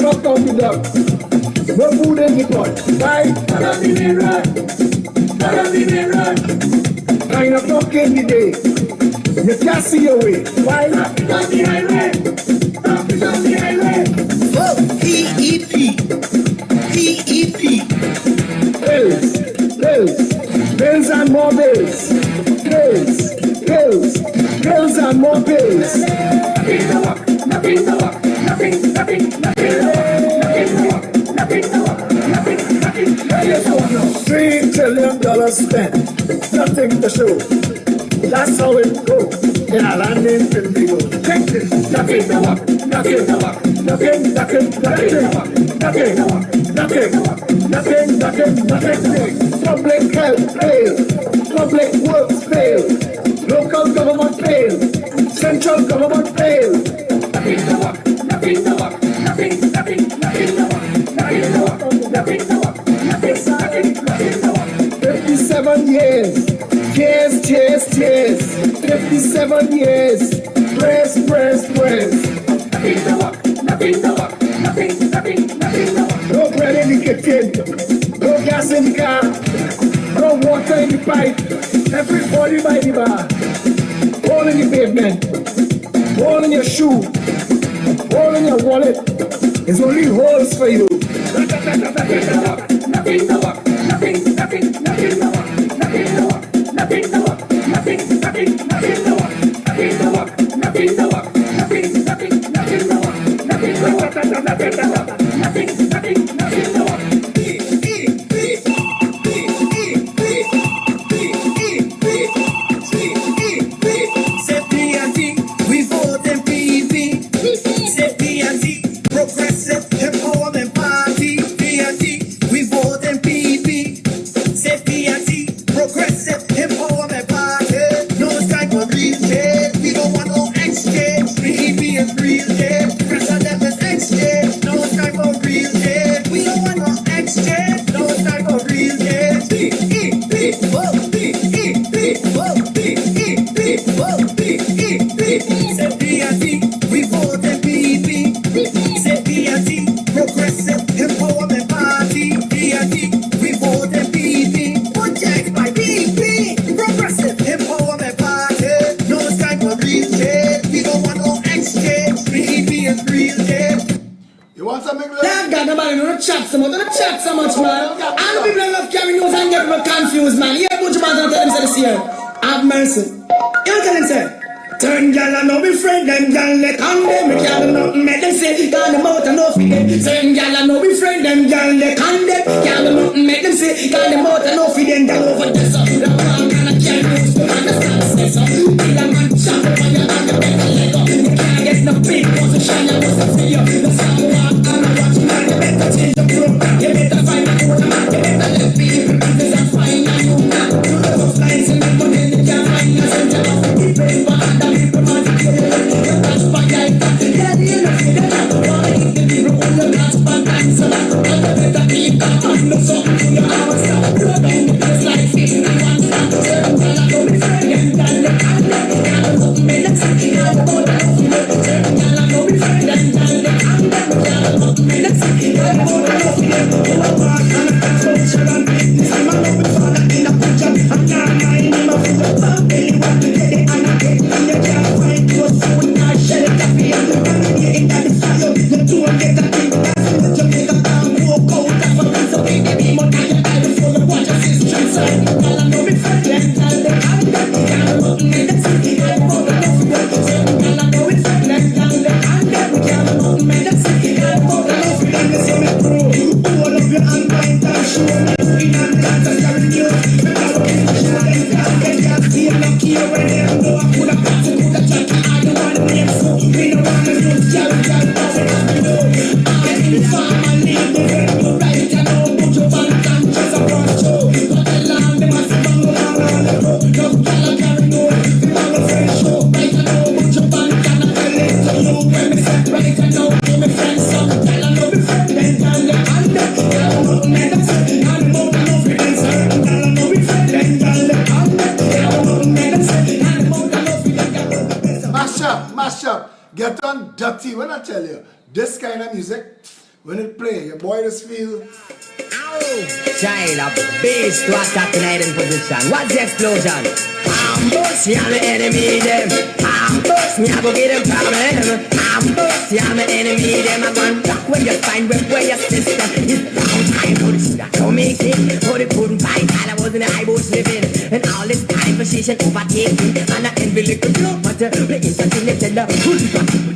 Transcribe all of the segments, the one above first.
o'clock on the dog. No food in the pot. Why? Not on the main road. Not on the main road. 9 o'clock in the day. You can't see your way. Why? Traffic on the highway. Traffic on the highway. Oh, PEP. PEP. Bills. Bills. Bills and more bills. Bills. Bills. Bills and more bills. Nothing to walk. Nothing to walk. Nothing. Nothing. Nothing to walk. Nothing to walk. Nothing to walk. Nothing. Nothing. $3 trillion spent. Nothing to show. That's how it goes. In a land in Indigo. Check this. Nothing to walk. Nothing to walk. Nothing. Nothing. Nothing. Nothing. Nothing. Nothing. Nothing. Public health failed. Public works failed. Local government failed. Central government failed. Nothing to walk. Nothing to walk. Nothing. Nothing. Nothing to walk. Nothing to walk. Nothing to walk. Nothing. Nothing to walk. 57 years. Tears. 57 years. Press. Nothing to walk. Nothing to walk. Nothing. Nothing. Nothing to walk. No bread in the kitchen. No gas in the car. No water in the pipe. Everybody by the bar. Hole in the pavement. Hole in your shoe. Hole in your wallet. There's only holes for you. Nothing to walk. Nothing. Nothing. Nothing to walk. Nothing to walk. Nothing to walk. Nothing. Nothing. Nothing to walk. Nothing to walk. Nothing to walk. Nothing. Nothing. Nothing to walk. Nothing to walk. Nothing to walk. Nothing. Nothing. Nothing to walk. Progressive Empowerment Party, PNT, we vote in PEP. Say PNT, Progressive Empowerment Party. No strike for real shit. We don't want no exchange. PEP is real shit. President is exchange. No strike for real shit. We don't want no exchange. No strike for real shit. PEP, whoa, PEP, whoa, PEP, whoa, PEP. Say PNT, we vote in PEP. Say PNT, Progressive Empowerment Party, PNT, we vote in PEP. One check by PEP, Progressive Empowerment Party. No strike for real shit. We don't want no exchange. PEP is real shit. You want something? That guy, nobody don't chat so much, don't chat so much, man. All the people that love carrying news and get people confused, man. Yeah, bunch of man don't tell them say this here. Have mercy. You know tell them say, turn y'all and no be friend them, y'all let on them. We can't do nothing, make them say, got them out and no feed them. Turn y'all and no be friend them, y'all let on them. Can't do nothing, make them say, got them out and no feed them. Y'all over there, so the man gonna carry news, the man that's not say so. Kill a man, chop up on your back, you better let go. You can't get no big position, you must have see you. The sound walk and I watch you, man, you better change the program. You better find a quarter man, you better let people business and find a new man. Do the tough lines and make money, you can't find a center of the people. But people man, you catch by like that. Yeah, you know, see that I don't want to eat the people who you catch by time. So that you better keep that man, look something to your house. Blow down the place like 51 stop. Certain girl, I don't be friend, and girl, they can't let me down. Look me, let's see, I don't know that if you know. Certain girl, I don't be friend, and girl, they can't let me down. Look me, let's see, I don't know that if you know. You are walk and I can't touch your hand. This time I know it's all in a picture. I can't mind him, I feel the pump. Anyone to get it, and I get it. You can't find your soul, I shell it, I feel the running, you ain't got the fire. You two and get that thing, that's what you make a down, walk out, that's what I'm so big, baby, more than you die before you watch your sister inside. Girl, I know me friend, and girl, they can't get me, girl, I'm not made a city, I'm for the love of you. Girl, I know me friend, and girl, they can't get me, girl, I'm not made a city, I'm for the love of you. So me through, all of your unkind time, show me in and dance and carry news. Me follow me, show them, can't get you, see I'm not here when they know I could have got to could have chat. I don't want to name so, me no want to lose, girl, that's what I know. I in the farm and leave the red, you right, I know, put your bank and just a cross show. Got the land, they must have bungalow and all the road. No girl, I carry no, the bungalow friend show. Right, I know, put your bank and I tell it to you. When me say, right, I know, give me friends, so girl, I know me friend, then girl, they can't get. Girl, I'm not made of sense, and I'm out and off with them, sir. Girl, I know me friend, then girl, they can't get. Girl, I'm not made of sense, and I'm out and off with them, girl. Mash up. Get on dirty when I tell you. This kind of music, when it play, your boy just feel. Child of beast to attack in hiding position. What's the explosion? Ambush, yeah, my enemy, them. Ambush, me, I go get them problem. Ambush, yeah, my enemy, them. I go and block where you find where your system is round. I know this, that's how make it. But it couldn't find while I was in the high bush living. And all this time position overtaking. And I envy little blood, but the interconnected the full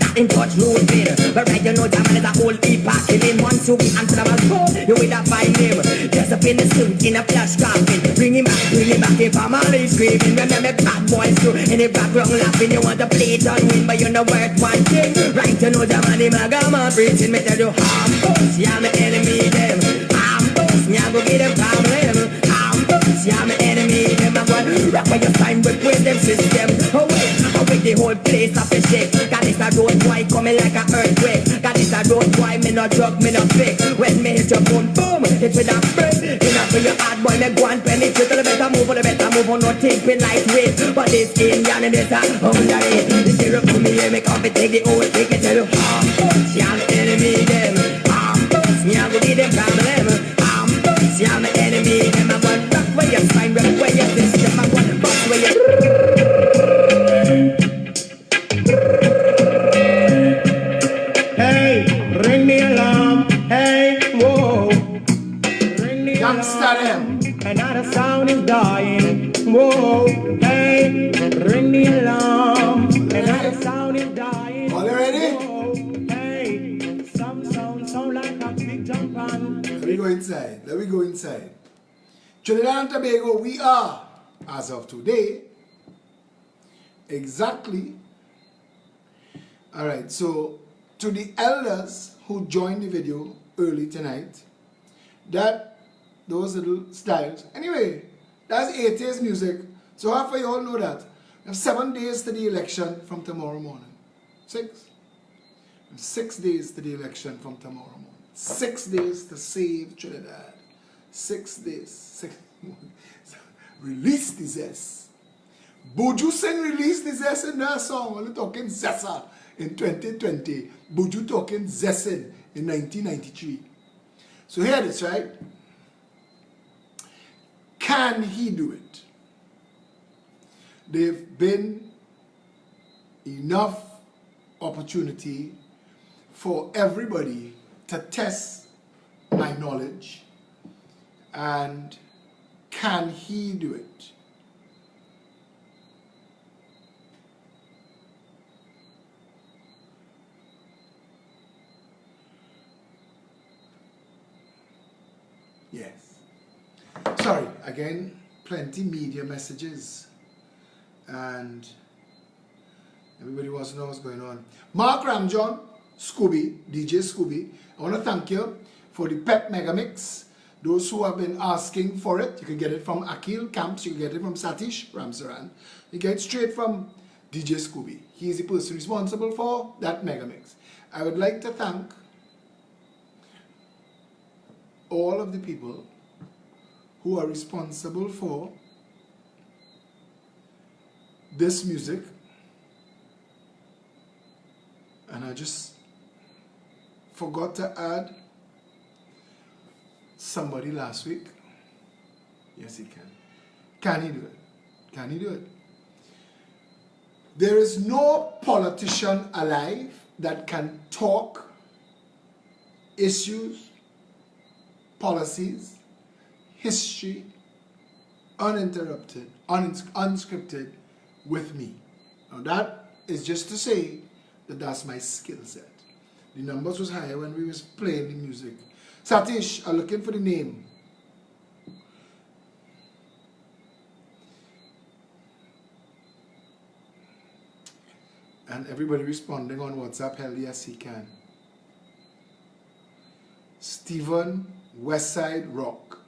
that in touch road bin. But right, you know, Jaman is a whole epoch. Killing one to be answer about phone. You will have find him. Dress up in the suit, in a flash coffin. Bring him back in family screaming. Remember bad boys too, in the background laughing. You want to play it on win, but you know worth one thing. Right, you know the money, my gamma preaching. Me tell you, Ambush, yeah, my enemy, them. Ambush, me, I go get them problem. Ambush, yeah, my enemy, them. I go rock where you find with them system. Away the whole place up a shake. Got this a road boy coming like an earthquake. Got this a road boy, me no drug, me no fake. When me hit your boom, boom, it will not break. Enough for your hard boy, me go and penetrate. The better move, on no thinking lightweight. But this Indian and this a underrated. This hero for me, me come to take the old trick. Me tell you, Ambush, yeah, my enemy, them. Ambush, me I go get them problem. Ambush, yeah, my enemy, them. I want rock where you find, rock where you system. I want box where you. Hey, ring the alarm. Hey, whoa. Ring the Youngster them. Another sound is dying. Whoa, hey, ring the alarm. Another sound is dying. All ready? Whoa, hey, some sound like a big jump on. Let me go inside. Let me go inside. Trinidad and Tobago, we are, as of today, exactly. Alright, so to the elders who joined the video early tonight, those little styles. Anyway, that's 80s music. So half of you all know that. We have 7 days to the election from tomorrow morning. 6. 6 days to the election from tomorrow morning. 6 days to save Trinidad. 6 days. Release the zest. Buju Singh released the zest in their song. Only talking Zessa in 2020. Buju talking Zessin in 1993. So here it is, right? Can he do it? There've been enough opportunity for everybody to test my knowledge, and can he do it? Yes. Sorry, again, plenty media messages, and everybody wants to know what's going on. Mark Ramjohn, Scooby, DJ Scooby, I want to thank you for the Pep Mega Mix. Those who have been asking for it, you can get it from Akil Camps, you can get it from Satish Ramsaran, you get it straight from DJ Scooby. He is the person responsible for that Mega Mix. I would like to thank all of the people who are responsible for this music, and I just forgot to add somebody last week. Yes, he can. Can he do it? Can he do it? There is no politician alive that can talk issues, policies, history, uninterrupted, unscripted with me. Now that is just to say that that's my skill set. The numbers was higher when we was playing the music. Satish, I'm looking for the name. And everybody responding on WhatsApp, hell yes he can. Stephen Westside Rock,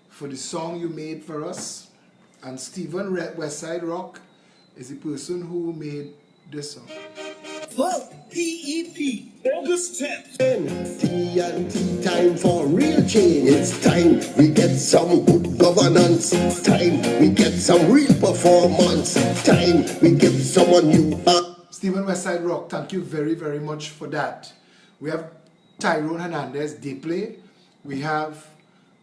for the song you made for us. And Stephen Westside Rock is the person who made this song. Well, PEP, August 10th. TNT time for real change. It's time we get some good governance. Time we get some real performance. Time we give someone new. Stephen Westside Rock, thank you very, very much for that. We have Tyrone Hernandez, they play. We have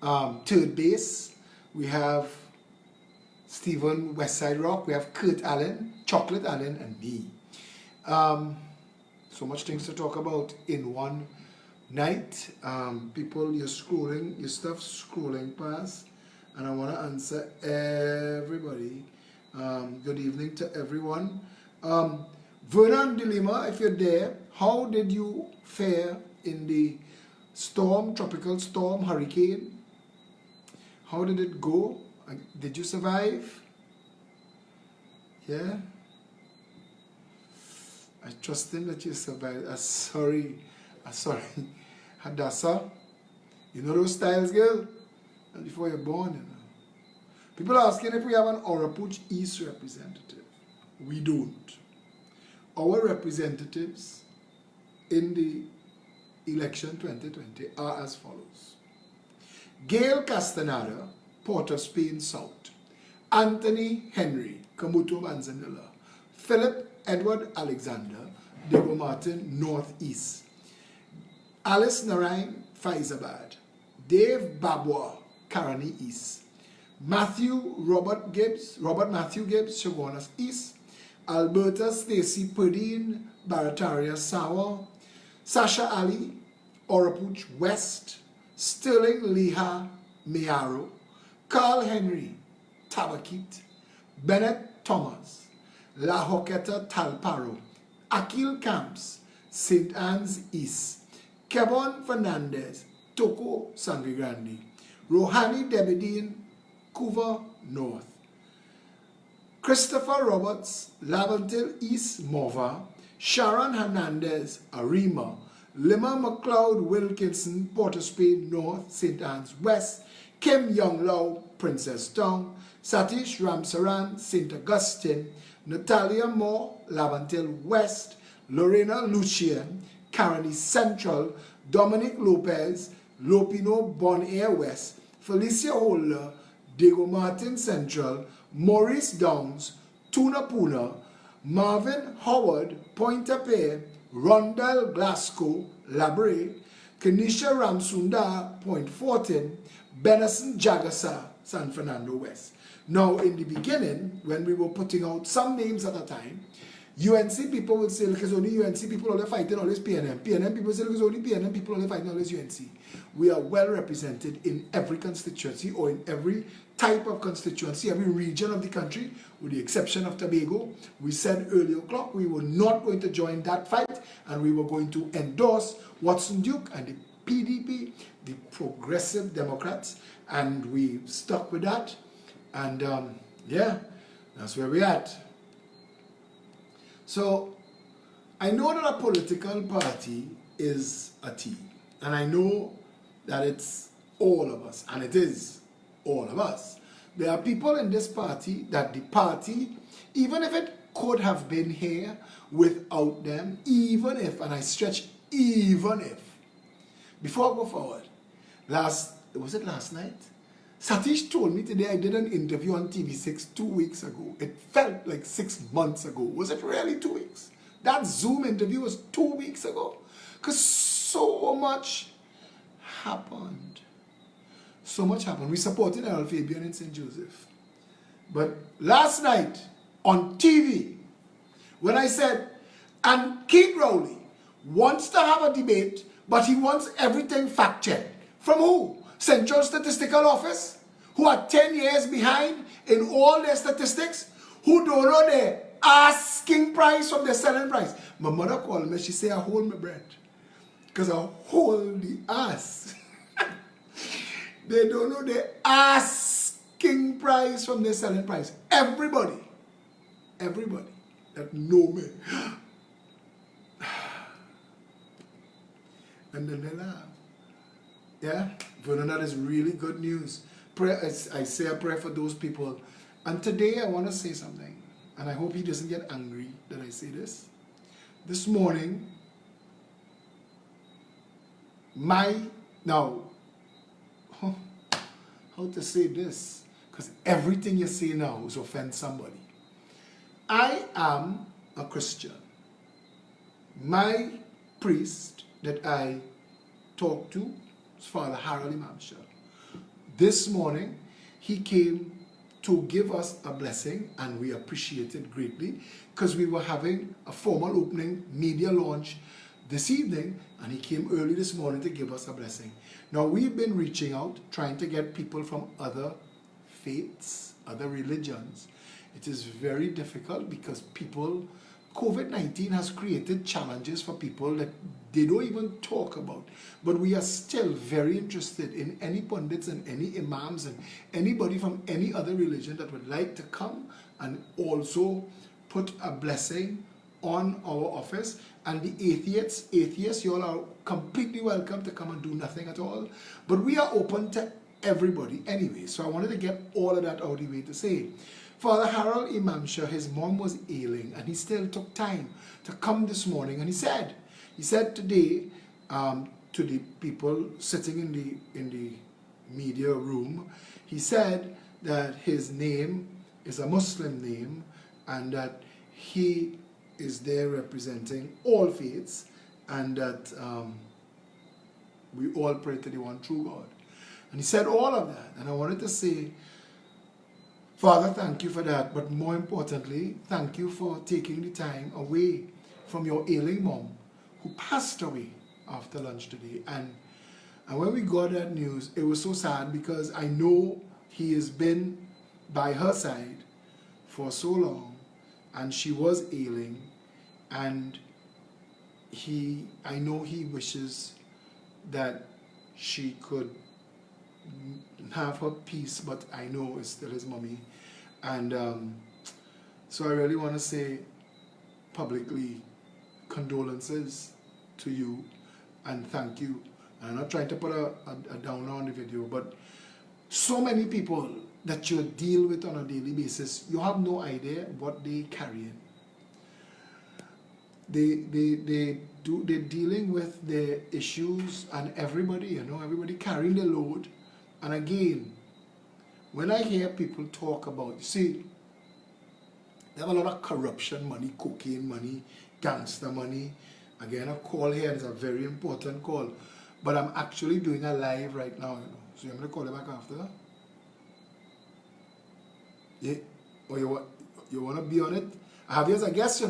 third base. We have Stephen Westside Rock. We have Kurt Allen, Chocolate Allen, and me. So much things to talk about in one night. People, you're scrolling, your stuff scrolling past, and I want to answer everybody. Good evening to everyone. Vernon Dilema, if you're there, how did you fare in the storm, tropical storm, hurricane? How did it go? Did you survive? Yeah? I trust him that you survived. Sorry. Hadassah, you know those styles, girl? And before you're born, you know. People are asking if we have an Oropouche East representative. We don't. Our representatives in the election 2020 are as follows. Gail Castaneda, Port of Spain South. Anthony Henry, Kamuto Manzanilla. Phillip Edward Alexander, Debo Martin, Northeast. Alice Narayan, Faizabad. Dave Babwa, Karani East. Robert Matthew Gibbs, Chaguanas East. Alberta Stacy Perdine, Barataria Sawa. Sasha Ali, Oropouche West. Sterling Liha, Mearo. Carl Henry, Tabakit. Bennett Thomas, La Hoqueta Talparo. Akil Camps, St. Anne's East. Kevon Fernandez, Toko Sangre Grande. Rohani Debedine, Couva North. Christopher Roberts, Laventil East Mova. Sharon Hernandez, Arima. Lima McLeod Wilkinson, Port of Spain North, St. Anne's West. Kim Young Lau, Princess Town. Satish Ramsaran, St. Augustine. Natalia Moore, Laventil West. Lorena Lucian, Caroni Central. Dominic Lopez, Lopino Bon Air West. Felicia Holder, Diego Martin Central. Maurice Downs, Tuna Puna. Marvin Howard, Pointe-a-Pierre. Rondell Glasgow, Labre. Kenisha Ramsunda, Point Fortin. Benison Jagasa, San Fernando West. Now, in the beginning, when we were putting out some names at a time, UNC people would say, look, it's only UNC people are fighting all this PNM. PNM people say, look, it's only PNM people are fighting all this UNC. We are well represented in every constituency or in every type of constituency, every region of the country, with the exception of Tobago. We said earlier o'clock we were not going to join that fight, and we were going to endorse Watson Duke and the PDP, the Progressive Democrats, and we stuck with that. And yeah, that's where we're at. So, I know that a political party is a team. And I know that it's all of us. And it is all of us. There are people in this party that the party, even if it could have been here without them, even if, and I stretch even if, before I go forward, was it last night? Satish told me today I did an interview on TV6 2 weeks ago. It felt like 6 months ago. Was it really 2 weeks? That Zoom interview was 2 weeks ago. Because so much happened. So much happened. We supported Earl Fabian in St. Joseph. But last night on TV, when I said, and Keith Rowley wants to have a debate, but he wants everything fact-checked. From who? Central Statistical Office, who are 10 years behind in all their statistics, who don't know their asking price from their selling price. My mother called me, she said, I hold my breath. Because I hold the ass. They don't know their asking price from their selling price. Everybody that know me. And then they laugh. Yeah? Vernon, that is really good news. I say a prayer for those people. And today I want to say something. And I hope he doesn't get angry that I say this. This morning, how to say this? Because everything you say now is offend somebody. I am a Christian. My priest that I talk to is Father Harold Imamshah. This morning, he came to give us a blessing, and we appreciate it greatly because we were having a formal opening media launch this evening, and he came early this morning to give us a blessing. Now, we've been reaching out, trying to get people from other faiths, other religions. It is very difficult because COVID-19 has created challenges for people that they don't even talk about. But we are still very interested in any pundits and any imams and anybody from any other religion that would like to come and also put a blessing on our office. And the atheists, you all are completely welcome to come and do nothing at all. But we are open to everybody anyway. So I wanted to get all of that out of the way to say, Father Harold Imamshah, his mom was ailing, and he still took time to come this morning. And he said today to the people sitting in the media room, he said that his name is a Muslim name and that he is there representing all faiths, and that we all pray to the one true God. And he said all of that. And I wanted to say, Father, thank you for that. But more importantly, thank you for taking the time away from your ailing mom who passed away after lunch today. And when we got that news, it was so sad because I know he has been by her side for so long, and she was ailing, and I know he wishes that she could have her peace, but I know it's still his mommy. And so I really want to say publicly condolences to you and thank you. And I'm not trying to put a downer on the video, but so many people that you deal with on a daily basis, you have no idea what they carry. They're dealing with their issues, and everybody carrying the load. And again, when I hear people talk about, see, they have a lot of corruption money, cocaine money, gangster money. Again, a call here is a very important call. But I'm actually doing a live right now, So I'm going to call you back after. Yeah? Or you want to be on it? I have you as a guest,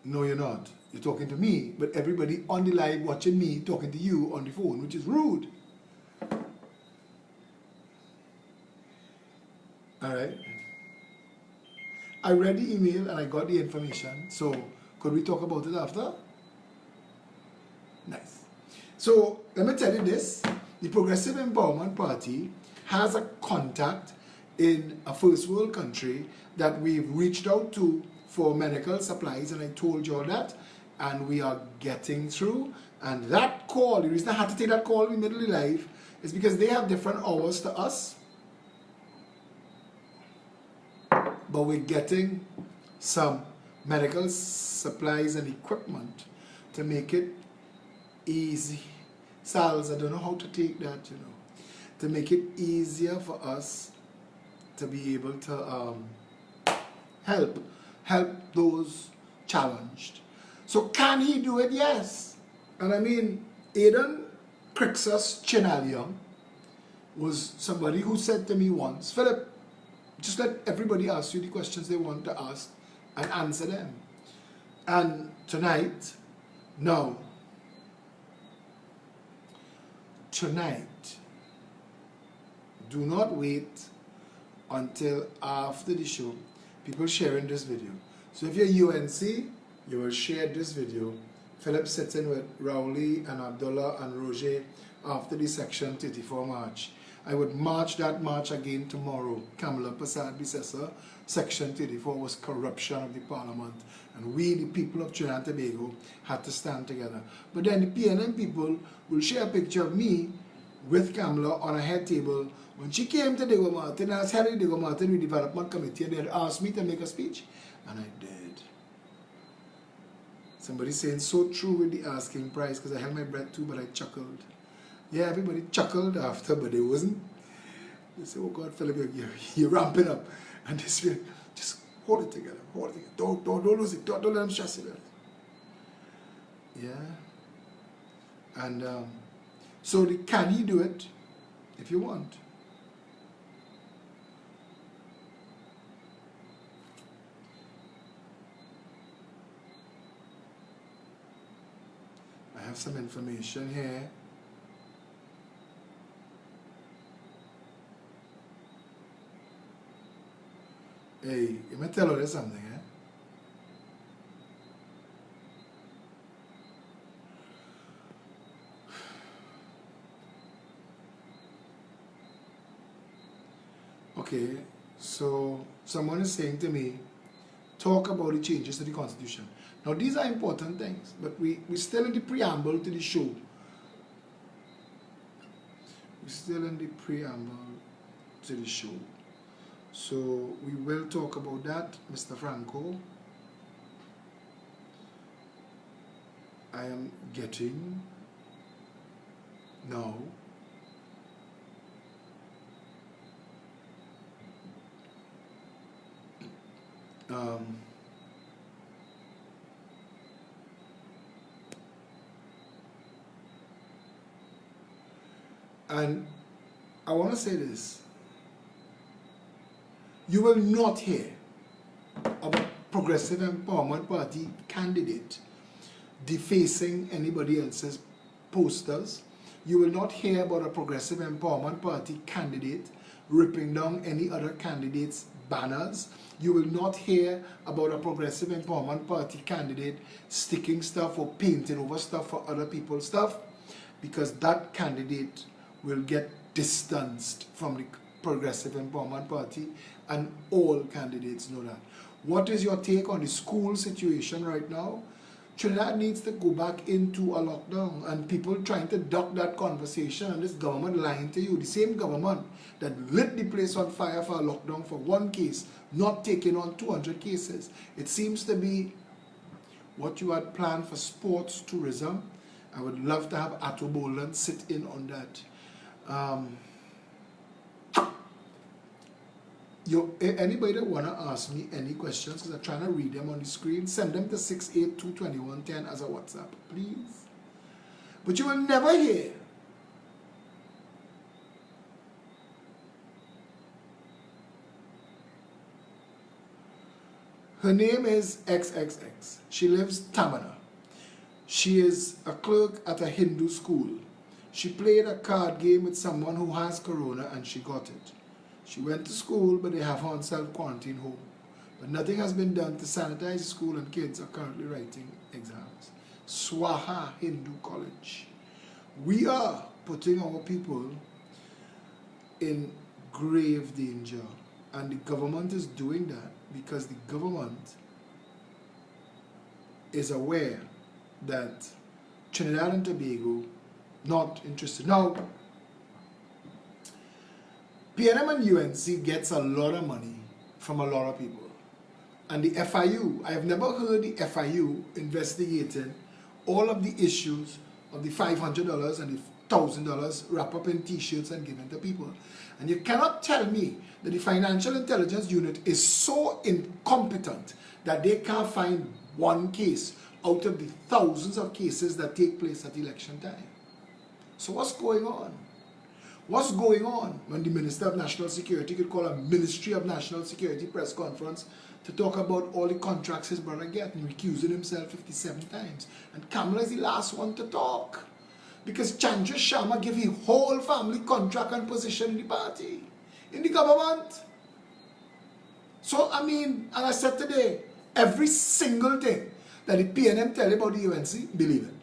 No, you're not. You're talking to me, but everybody on the live watching me talking to you on the phone, which is rude. All right. I read the email and I got the information. So could we talk about it after? Nice. So let me tell you this. The Progressive Empowerment Party has a contact in a first world country that we've reached out to for medical supplies, and I told you all that, and we are getting through. And that call, the reason I had to take that call in the middle of the live is because they have different hours to us, but we're getting some medical supplies and equipment to make it easy. Sals, I don't know how to take that, to make it easier for us to be able to help those challenged. So can he do it? Yes. And I mean, Aidan Crixus Chinalium was somebody who said to me once, Philip, just let everybody ask you the questions they want to ask and answer them. And tonight, do not wait until after the show, people sharing this video. So if you're UNC, you will share this video. Philip sitting with Rowley and Abdullah and Roger after the Section 34 march. I would march that march again tomorrow. Kamala Prasad Bisesa, Section 34 was corruption of the parliament. And we, the people of Trinidad and Tobago, had to stand together. But then the PNM people will share a picture of me with Kamala on a head table. When she came to Diego Martin, I was heading Diego Martin with the Development Committee, and they had asked me to make a speech, and I did. Somebody saying, so true with the asking price, because I held my breath too, but I chuckled. Yeah, everybody chuckled after, but it wasn't. They say, oh God, Philip, you're ramping up. And this way, just hold it together, hold it together. Don't lose it, don't let them stress it. Yeah. And so can you do it if you want? I have some information here. Hey, let me tell you something, eh? Okay, so someone is saying to me, talk about the changes to the Constitution. Now, these are important things, but we're still in the preamble to the show. We're still in the preamble to the show. So, we will talk about that, Mr. Franco. I am getting now and I want to say this. You will not hear a Progressive Empowerment Party candidate defacing anybody else's posters. You will not hear about a Progressive Empowerment Party candidate ripping down any other candidate's banners. You will not hear about a Progressive Empowerment Party candidate sticking stuff or painting over stuff for other people's stuff, because that candidate will get distanced from the Progressive Empowerment Party, and all candidates know that. What is your take on the school situation right now? Trinidad needs to go back into a lockdown, and people trying to duck that conversation, and this government lying to you. The same government that lit the place on fire for a lockdown for one case, not taking on 200 cases. It seems to be what you had planned for sports tourism. I would love to have Atto Boland sit in on that. Anybody that want to ask me any questions, because I'm trying to read them on the screen, send them to 682-2110 as a WhatsApp, please. But you will never hear her name is XXX. She lives Tamana. She is a clerk at a Hindu school. She played a card game with someone who has corona and she got it. She went to school, but they have her on self-quarantine home. But nothing has been done to sanitize the school, and kids are currently writing exams. Swaha Hindu College. We are putting our people in grave danger, and the government is doing that because the government is aware that Trinidad and Tobago not interested. Now, PNM and UNC gets a lot of money from a lot of people. And the FIU, I have never heard the FIU investigating all of the issues of the $500 and the $1,000 wrapped up in t-shirts and given to people. And you cannot tell me that the Financial Intelligence Unit is so incompetent that they can't find one case out of the thousands of cases that take place at election time. So what's going on? What's going on when the Minister of National Security could call a Ministry of National Security press conference to talk about all the contracts his brother get and recusing himself 57 times? And Kamala is the last one to talk, because Chandra Sharma gave his whole family contract and position in the party, in the government. So, I mean, and I said today, every single thing that the PNM tell you about the UNC, believe it.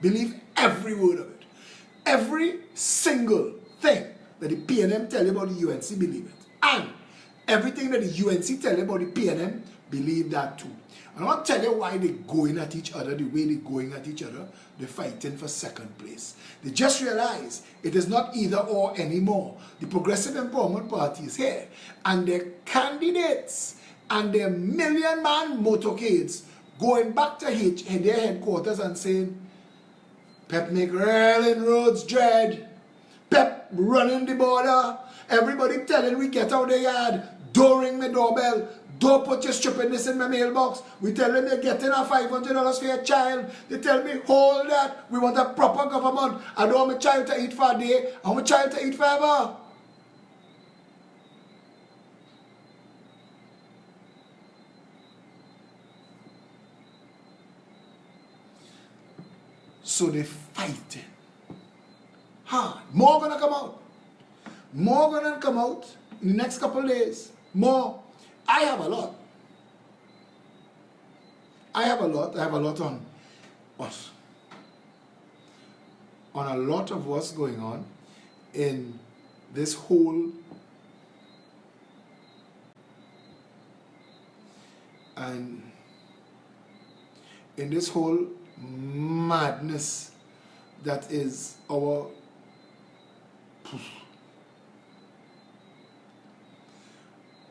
Believe every word of it. Every single thing that the PNM tell you about the UNC, believe it. And everything that the UNC tell you about the PNM, believe that too. I want to tell you why they're going at each other the way they're going at each other. They're fighting for second place. They just realize it is not either or anymore. The Progressive Empowerment Party is here, and their candidates and their million-man motorcades going back to their headquarters and saying, Pep make real inroads, dread. Pep running the border. Everybody telling we get out the yard. Don't ring my doorbell. Don't put your stupidness in my mailbox. We tell them you're getting a $500 for your child. They tell me, hold that. We want a proper government. I don't want my child to eat for a day. I want my child to eat forever. So they're fighting hard. More gonna come out. More gonna come out in the next couple of days. More. I have a lot. I have a lot on us. On a lot of what's going on in this whole madness that is our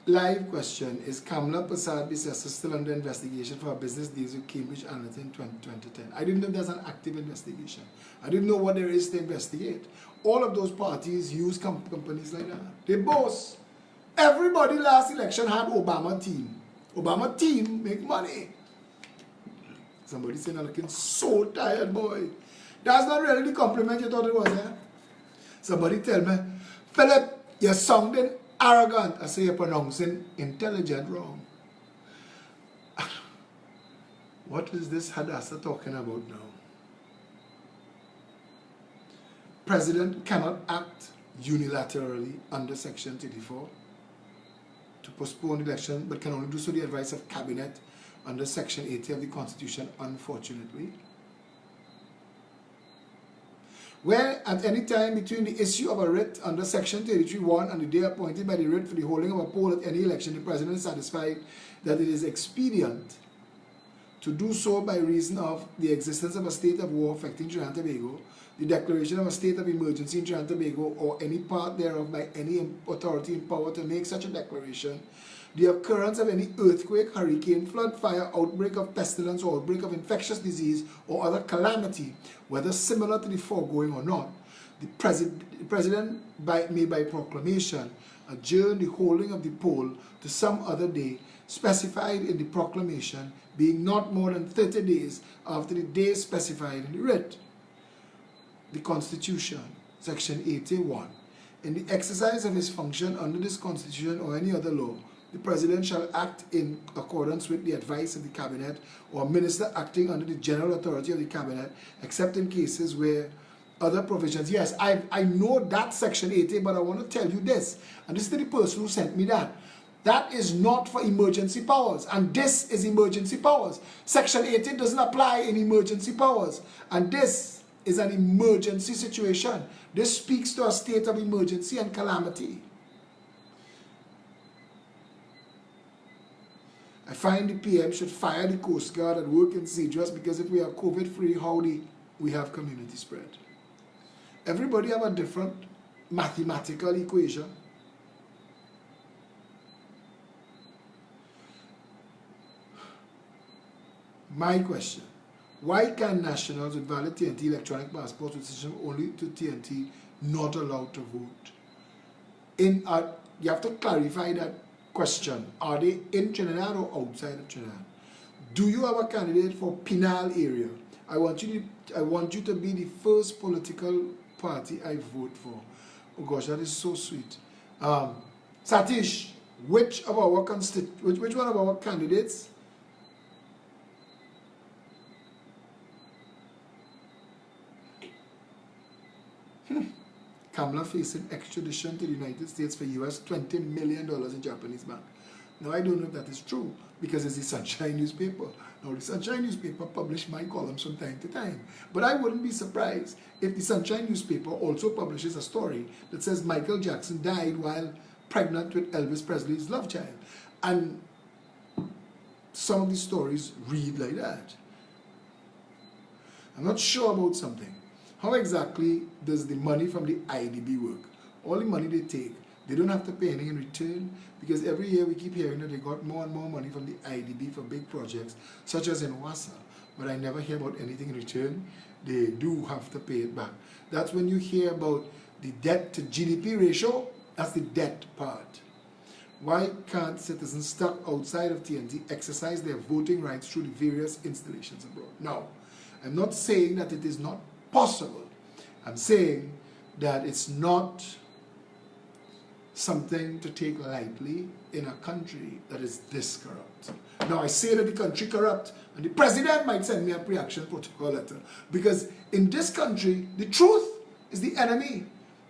live question. Is Kamala Prasad Bissessa still under investigation for her business deals with Cambridge Analytica in 2010? I didn't know there's an active investigation. I didn't know what there is to investigate. All of those parties use companies like that. They boast. Everybody last election had Obama team. Obama team make money. Somebody saying I'm looking so tired, boy. That's not really the compliment you thought it was, eh? Somebody tell me, Phillip, you're sounding arrogant. I say you're pronouncing intelligent wrong. What is this Hadassah talking about now? President cannot act unilaterally under Section 34 to postpone election, but can only do so the advice of cabinet under Section 80 of the Constitution, unfortunately. Where at any time between the issue of a writ under Section 33(1) and the day appointed by the writ for the holding of a poll at any election, the President is satisfied that it is expedient to do so by reason of the existence of a state of war affecting Trinidad and Tobago, the declaration of a state of emergency in Trinidad and Tobago, or any part thereof by any authority in power to make such a declaration, the occurrence of any earthquake, hurricane, flood, fire, outbreak of pestilence, or outbreak of infectious disease, or other calamity, whether similar to the foregoing or not, the President may by proclamation adjourn the holding of the poll to some other day specified in the proclamation, being not more than 30 days after the day specified in the writ. The Constitution, Section 81. In the exercise of his function under this Constitution or any other law, the President shall act in accordance with the advice of the Cabinet or minister acting under the general authority of the Cabinet, except in cases where other provisions. Yes, I know that Section 80, but I want to tell you this, and this is the person who sent me that. That is not for emergency powers, and this is emergency powers. Section 80 doesn't apply in emergency powers, and this is an emergency situation. This speaks to a state of emergency and calamity. I find the PM should fire the Coast Guard and work in sea just because if we are COVID-free, how do we have community spread? Everybody have a different mathematical equation. My question, why can nationals with valid TNT electronic passports with system only to TNT not allowed to vote? You have to clarify that question. Are they in Trinidad or outside of Trinidad? Do you have a candidate for Penal area? I want you to be the first political party I vote for. Oh gosh, that is so sweet. Satish, which one of our candidates Kamala facing extradition to the United States for US $20 million in Japanese bank. Now, I don't know if that is true because it's the Sunshine newspaper. Now, the Sunshine newspaper publishes my columns from time to time. But I wouldn't be surprised if the Sunshine newspaper also publishes a story that says Michael Jackson died while pregnant with Elvis Presley's love child. And some of the stories read like that. I'm not sure about something. How exactly does the money from the IDB work? All the money they take, they don't have to pay anything in return, because every year we keep hearing that they got more and more money from the IDB for big projects, such as in Wassa, but I never hear about anything in return. They do have to pay it back. That's when you hear about the debt to GDP ratio, that's the debt part. Why can't citizens stuck outside of TNT exercise their voting rights through the various installations abroad? Now, I'm not saying that it is not possible. I'm saying that it's not something to take lightly in a country that is this corrupt. Now, I say that the country corrupt, and the president might send me a pre-action protocol letter, because in this country, the truth is the enemy,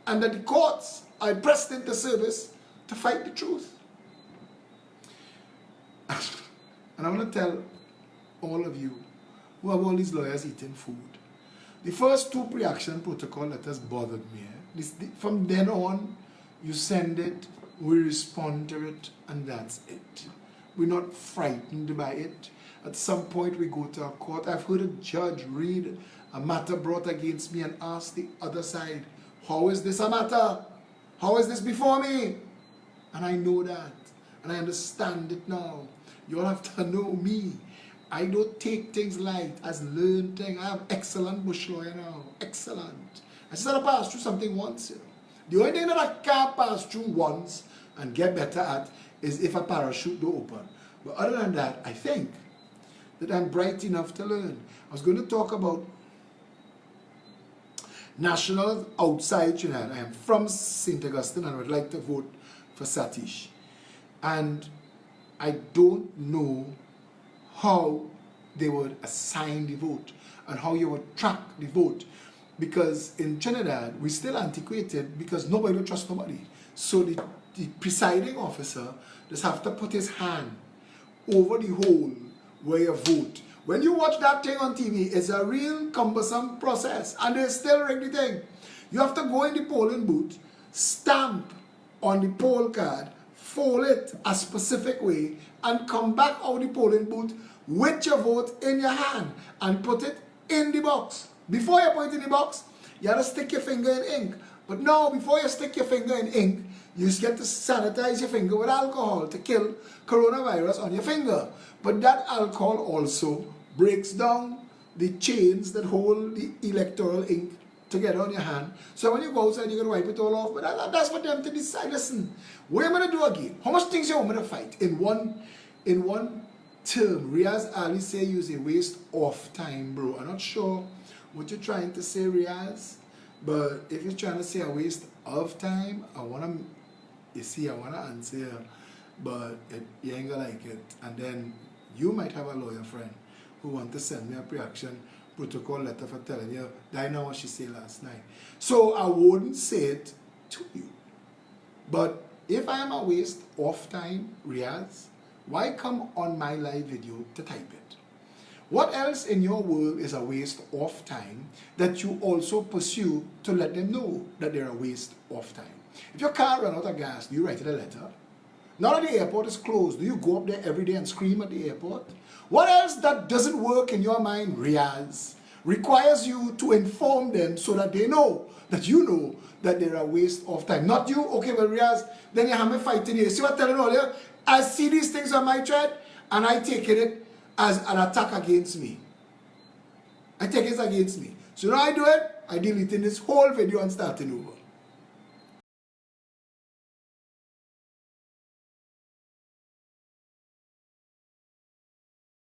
and that the courts are pressed into service to fight the truth. And I want to tell all of you who have all these lawyers eating food, the first 2 pre-action protocol letters bothered me. From then on, you send it, we respond to it, and that's it. We're not frightened by it. At some point, we go to a court. I've heard a judge read a matter brought against me and ask the other side, how is this a matter? How is this before me? And I know that, and I understand it now. You all have to know me. I don't take things light as learned thing. I have excellent bush lawyer now. Excellent. I just had to pass through something once. You know. The only thing that I can't pass through once and get better at is if a parachute don't open. But other than that, I think that I'm bright enough to learn. I was going to talk about nationals outside Trinidad. I am from St. Augustine and would like to vote for Satish. And I don't know how they would assign the vote and how you would track the vote, because in Trinidad we're still antiquated because nobody will trust nobody. So the presiding officer just have to put his hand over the hole where you vote. When you watch that thing on TV, it's a real cumbersome process, and they still rig the thing. You have to go in the polling booth, stamp on the poll card, fold it a specific way, and come back out the polling booth with your vote in your hand and put it in the box. Before you put it in the box, you have to stick your finger in ink. But now, before you stick your finger in ink, you just get to sanitize your finger with alcohol to kill coronavirus on your finger. But that alcohol also breaks down the chains that hold the electoral ink together on your hand. So when you go outside, you're going to wipe it all off. But that's for them to decide. Listen, what am I going to do again? How much things you want me to fight? In one term, Riaz Ali say you a waste of time, bro. I'm not sure what you're trying to say, Riaz. But if you're trying to say a waste of time, I want to answer, but you ain't gonna like it. And then you might have a lawyer friend who want to send me a pre-action protocol letter for telling you that I know what she said last night. So I wouldn't say it to you. But if I am a waste of time, Riaz, why come on my live video to type it? What else in your world is a waste of time that you also pursue to let them know that they're a waste of time? If your car runs out of gas, do you write it a letter? Now that the airport is closed, do you go up there every day and scream at the airport? What else that doesn't work in your mind, Riaz, requires you to inform them so that they know that you know that they're a waste of time? Not you, okay, well, Riaz, then you have me fighting here. See what I'm telling you earlier? I see these things on my thread and I take it as an attack against me. I take it against me. So now I do it, I delete this whole video and starting over.